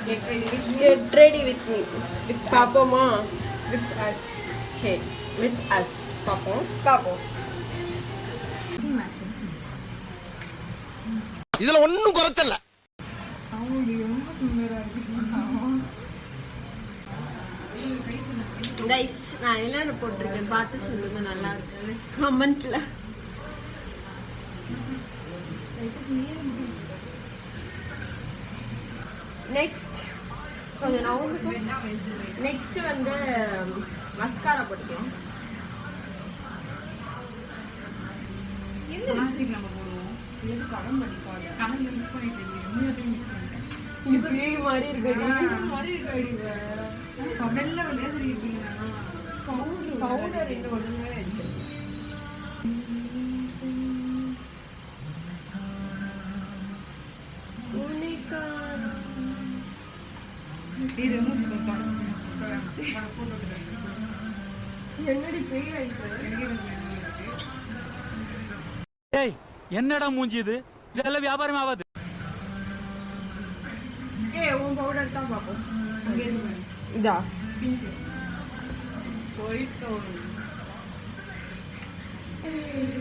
Get ready with me. பாப்போமா? With us. சரி, with us. பாப்போம். இதுல ஒண்ணும் குறைச்சல. அவங்க ரொம்ப சுந்தரா இருக்கு. கைஸ், நான் என்ன போட்டிருக்கேன் பார்த்து சொல்லுங்க, நல்லா இருக்கு கமெண்ட்ல. நெக்ஸ்ட் கொஞ்சம் நெக்ஸ்ட் வந்து மஸ்காரா போட்டுக்கலாம். பிளாஸ்டிக் நம்ம போடுவோம். இது கரம் பண்ணிப்பாங்க. கரம் மிக்ஸ் பண்ணிட்டு இருக்கேன். மிக்ஸ் பண்ணிட்டேன். இது பேய் மாதிரி இருக்குடி. மாதிரி இருக்குடி. வெள்ளை வெள்ளையா தெரியுதுங்க. பவுடர் இந்த ஒண்ணுமே இருக்கு. இது மூச்சு தொடச்சு என்னடி பேய் ஆயிட்டு. ஏய், என்னடா மூஞ்சி இது? இதெல்லாம் வியாபாரம் ஆகாது. உன் பவுடர் தான் பாப்போம். அங்கே இருக்கு. இதா பிங்க் போயிட்டு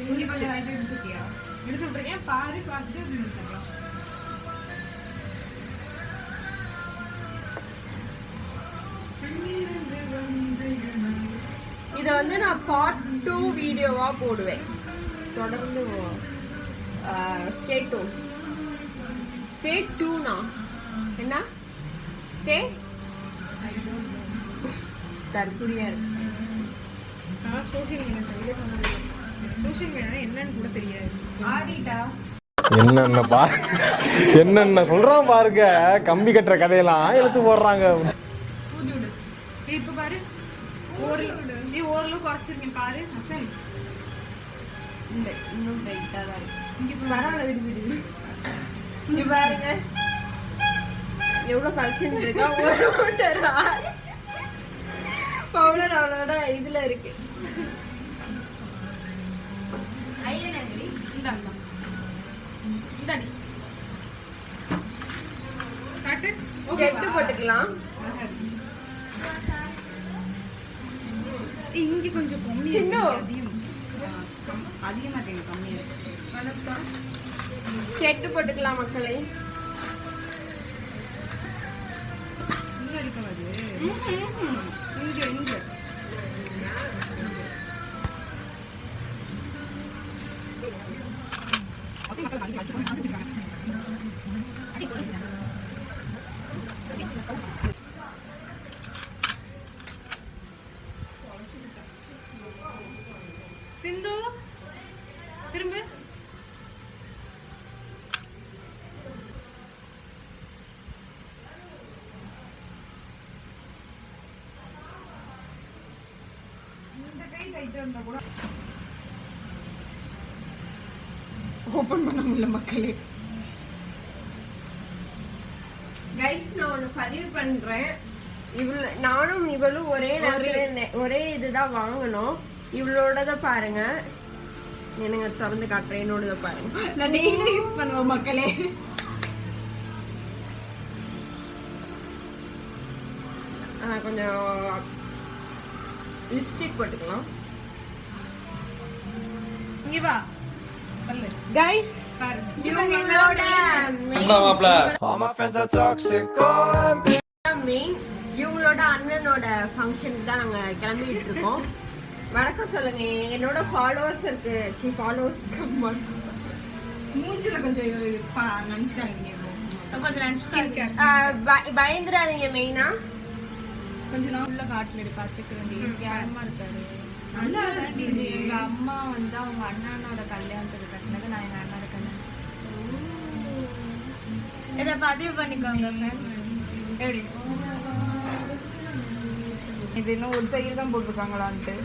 இங்க கொஞ்சம் லைட் எடுத்துக்கியா? எடுத்து விட்டுருக்கேன். பாரு, பார்த்துட்டு எடுத்துக்கலாம். இதை வந்து நான் பார்ட் 2 வீடியோவா போடுவேன். தொடர்ந்து ஸ்டே டூனா என்ன ஸ்டே தற்குறியா இருக்கு. சோஷியல் மீடியா என்னன்னு கூட தெரியாது. ஆடிட்டா என்னென்ன சொல்றான் பாருங்க. கம்பி கட்டுற கதையெல்லாம் எடுத்து போடுறாங்க. ஊதி விடு. இப்ப பாரு, ஓரளவு குறைச்சிருக்கேன் பாரு. அசல் இல்லை, இன்னும் டைட்டா தான் இருக்கு. இங்க பரவாயில்ல, விடு. இங்க பாருங்க எவ்வளவு கலெக்ஷன் இருக்கா. ஒரு மீட்டர் பவுடர் அவளோட இதுல இருக்கு. கெட்டு போட்டுக்கலாம். இங்க கொஞ்சம் கம்மி. அதிகமா தெரியும். கம்மியா வணக்கம். கெட்டு போட்டுக்கலாம் மக்களே. இங்க இருக்காது. இங்க சிந்து திரும்ப. இந்த கை டைட்டா இருந்தா கூட ஓபன் பண்ண முடியல மக்களே. கைஸ், நான் ஒன்று பதிவு பண்றேன். நானும் இவளும் ஒரே இதுதான் வாங்கணும். இவளோடத பாருங்க. எனக்கு திறந்து காட்டுறேன். என்னோடத பாருங்க. நான் டெய்லி யூஸ் பண்ணுவேன் மக்களே. கொஞ்சம் லிப்ஸ்டிக் போட்டுக்கலாம். இங்க வா கைஸ், இவங்களோட மெயின் இவங்களோட அண்ணனோட ஃபங்க்ஷனுக்கு தான் நாங்க கிளம்பிட்டு இருக்கோம். வணக்கம் சொல்லுங்க. என்னோட ஃபாலோவர்ஸ் இருக்கு. ஃபாலோவர்ஸ் மூஞ்சில கொஞ்சம் நினைச்சுக்காங்க. கொஞ்சம் பயந்துடாதீங்க. மெயினா கொஞ்சம் நான் உள்ள காட்டுல பாத்துக்கிறேன். கேரமா இருக்காரு. நல்லா இருக்கு. எங்க அம்மா வந்து அவங்க அண்ணனோட கல்யாணத்துக்கு கட்டினது. நான் எங்க அண்ணனோட கல்யாணம். இதை பதிவு பண்ணிக்கோங்க ஃப்ரெண்ட்ஸ். எப்படி இது இன்னும் ஒரு சைடு தான் போட்டிருக்காங்களான்ட்டு.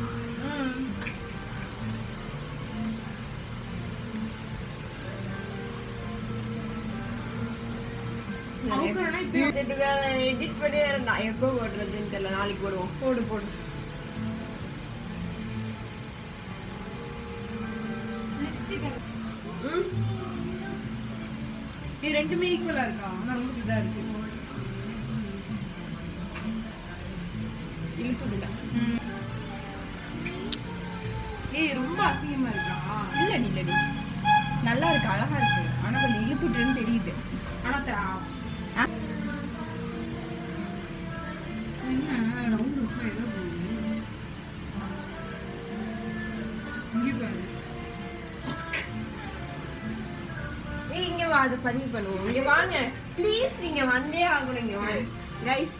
எடிட் பண்ணி நான் எப்போ போடுறதுன்னு தெரியல. நாளைக்கு போடுவோம். போடு இது ரெண்டுமே ஈக்குவலா இருக்கா? ஆனா ரொம்ப இதா இருக்கு. இழுத்து விட்டுட்டேன். ஏய் ரொம்ப அசிங்கமா இருக்கா? இல்லடி நல்லா இருக்கு, அழகா இருக்கு. ஆனா கொஞ்சம் இழுத்து விட்டுன்னு தெரியுது. ஆனா என்ன ரவுண்ட் வச்சா ஏதோ இங்கே பாரு. இங்க வா, அதை பதிவு பண்ணுவோம். இங்க வாங்க ப்ளீஸ், நீங்க வந்தே ஆகணும். இங்க வாங்க கைஸ்.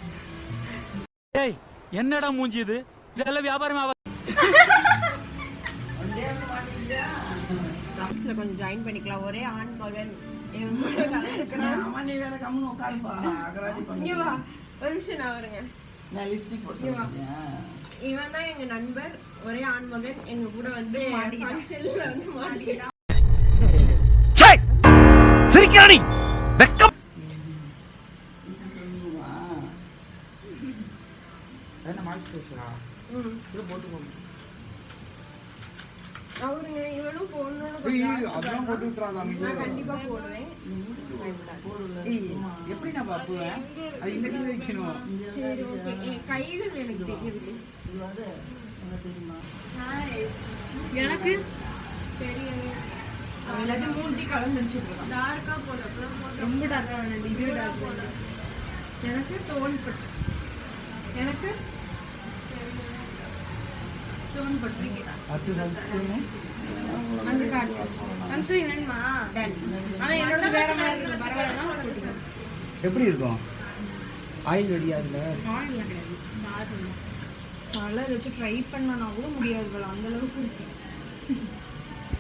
ஏய் என்னடா மூஞ்சி இது, இதெல்லாம் வியாபாரம் கிளாஸ்ல கொஞ்சம் ஜாயின் பண்ணிக்கலாம். ஒரே ஆண் மகன் எங்க கூட கலந்துக்கிறான். ஆமா, நீ வேற கம்முன்னு உட்காருப்பா. அகராதி பண்ணி. இங்க வா, ஒரு நிமிஷம் நான் வருங்க. நான் லிப்ஸ்டிக் போட்டு வந்தேன். இவன் தான் எங்க நண்பர், ஒரே ஆண் மகன். எங்க கூட வந்து ஃபங்க்ஷன்ல வந்து மாட்டிக்கிட்டான். சிரிக்கிறானி வெக்கம். என்ன மாஸ்க் போடுறா? இது போட்டுக்கோ. அவருங்க இவனும் போடணும்னு அதெல்லாம் போட்டு விட்டுறாதான். நான் கண்டிப்பா போடுவேன். எப்படி நான் பாப்புவேன்? அது இந்த கையில வைக்கணும். சரி ஓகே. என் கைகள் எனக்கு தெரியவில்லை. இது வந்து என்ன தெரியுமா? எனக்கு தெரியவே எல்லாத்தையும் மூஞ்சி கலந்துருச்சு இருக்கான். டார்க்கா போடு. ரொம்ப டார்க்கா வேணும். இது டார்க் போடு. எனக்கு தோல் பட்டு. எனக்கு ஸ்டோன் பட்டிருக்கேன். அடுத்து சன்ஸ்கிரீன் வந்து காட்டு. சன்ஸ்கிரீன் வேணுமா? டன். ஆனா என்னோட வேற மாதிரி இருக்கு. பரவாயில்ல. எப்படி இருக்கும்? ஆயில் ரெடியா இல்ல? ஆயில்ல கிடையாது. நார்மல். கலர் வச்சு ட்ரை பண்ணனா கூட முடியாது போல, அந்த அளவுக்கு இருக்கு.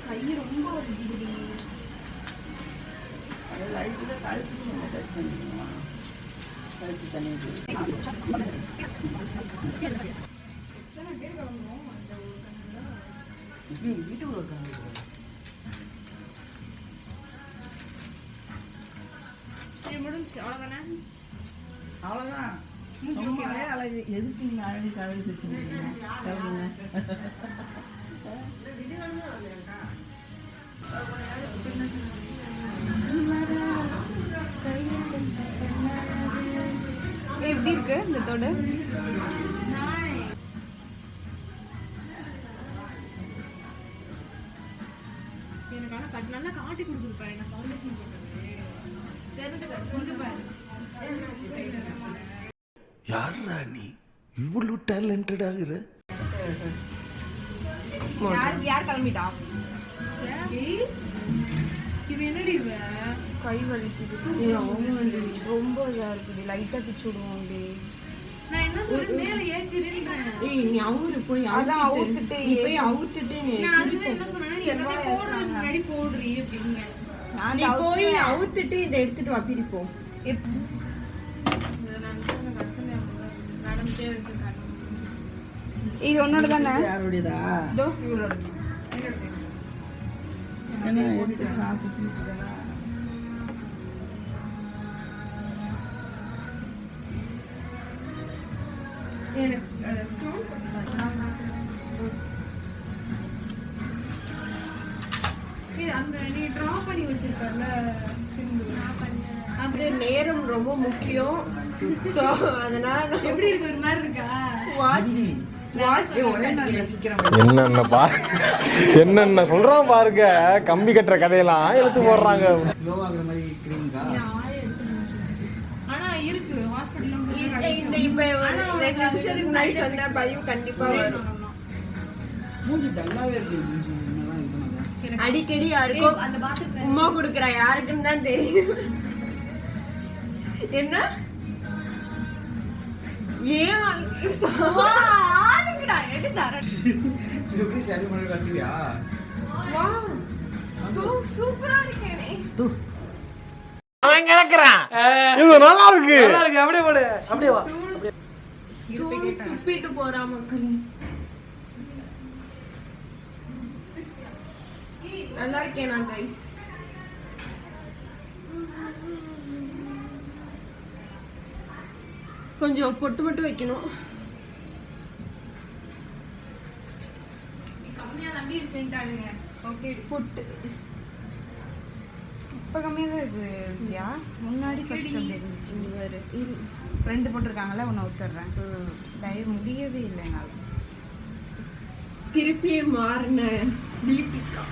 கை ரொம்ப வலிக்குது. அது லைட்ல கழுத்துக்கு நம்ம டச் பண்ணிக்கணும். கழுத்து தண்ணி வீட்டுக்குள்ள இருக்காங்க. முடிஞ்சு அவ்வளவுதானே? அவ்வளவுதான். சும்மாவே அழகு. எதுக்கு நீங்க அழகு செஞ்சுருக்கீங்க? எப்படி இருக்கு இந்த தோடு? எனக்கு ஆனா நல்லா காட்டி கொடுக்குது பாரு. நான் ஃபவுண்டேஷன் போட்டது தெரிஞ்சுக்க கொண்டு பாரு. யாரா நீ இவ்வளவு டேலண்டட் ஆகுற? யார் கிளம்பிட்டா? இது என்னடி இவ? கை வலிக்குது. ரொம்ப இதா இருக்குது. லைட்டா பிச்சு விடுவோம். நான் என்ன சொல்றேன், மேல ஏத்திறேன்றேன். ஏய் நீ அவரு போய் அதான் அவுத்துட்டு நீ போய் அவுத்துட்டு நான் அதுக்கு என்ன சொன்னேன்னா, நீ எல்லாத்தையும் போடுறதுக்கு முன்னாடி போடுறீ அப்படிங்க. நீ போய் அவுத்துட்டு இதை எடுத்துட்டு வா பிரிப்போம். நடந்துட்டே வச்சிருக்காங்க. இது உன்னோட தானே? யாருடையதா? இதோ இவளோட. என்ன எடுத்து நான் சுத்திட்டேனா? எனக்கு ஸ்டோன் அந்த நீ டிரா பண்ணி வச்சிருக்கல சிந்து, அது நேரம் ரொம்ப முக்கியம். சோ அதனால எப்படி இருக்கு? ஒரு மாதிரி இருக்கா? என்னென்ன பாரு, என்னென்ன சொல்றான் பாருங்க. கம்பி கட்டுற கதையெல்லாம் எடுத்து போடுறாங்க. லோ ஆகுற மாதிரி கிரீம்கா? ஆனா இருக்கு ஹாஸ்பிடல்ல. இந்த இப்ப ஒரு 2 நிமிஷத்துக்கு முன்னாடி சொன்ன பதிவு கண்டிப்பா வரும். மூஞ்சி டல்லாவே இருக்கு. மூஞ்சி என்னதான் இது பண்ணலாம்? அடிக்கடி யாருக்கும் அந்த பாத்ரூம் உமா குடுக்குறா, யாருக்குன்னு தான் தெரியும். என்ன ஏன் ஆளுக்குடா எடுத்தார. எப்படி சரி பண்ணி கட்டுவியா? வாவ் சூப்பரா இருக்கேனே. அவன் கிடக்குறான். இது நல்லா இருக்கு. நல்லா இருக்கு. அப்படியே போடு. அப்படியே வா. துப்பிட்டு போறா மக்களே. நல்லா இருக்கேனா கைஸ்? கொஞ்சம் பொட்டு மட்டும் வைக்கணும். கம்மியா நம்பி இருக்குன்ட்டாடுங்க. ஓகே பொட்டு இப்போ கம்மியாக தான் இருக்குது இல்லையா? முன்னாடி ஃபர்ஸ்ட் அப்படி இருந்துச்சு. 2 போட்டிருக்காங்களே, ஒன்று ஊத்துறேன். தயவு முடியவே இல்லை என்னால். திருப்பியே மாறின தீபிகா.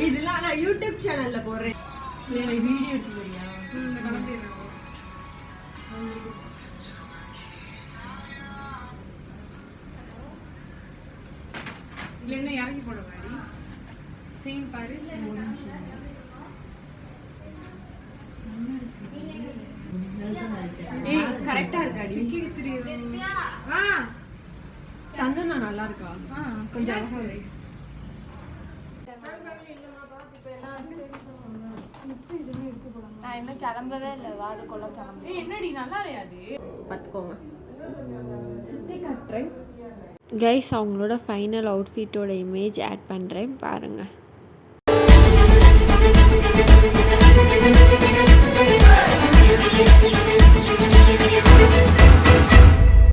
இதெல்லாம் நான் யூடியூப் சேனல்ல போடுறேன். வீடியோ எடுத்துக்கிறியா? என்ன இறங்கி போட மாதிரி செயின் பாரு. கரெக்டா இருக்காடி. சந்தனா நல்லா இருக்கா? கொஞ்சம் அழகா இருக்கு. நான் இன்னும் கிளம்பவே இல்லை. வாதுக்குள்ள கிளம்பு. என்னடி நல்லா இல்லையாது? பார்த்துக்கோங்க. கைஸ் அவங்களோட ஃபைனல் அவுட்ஃபிட்டோட இமேஜ் ஆட் பண்ணுறேன் பாருங்கள்.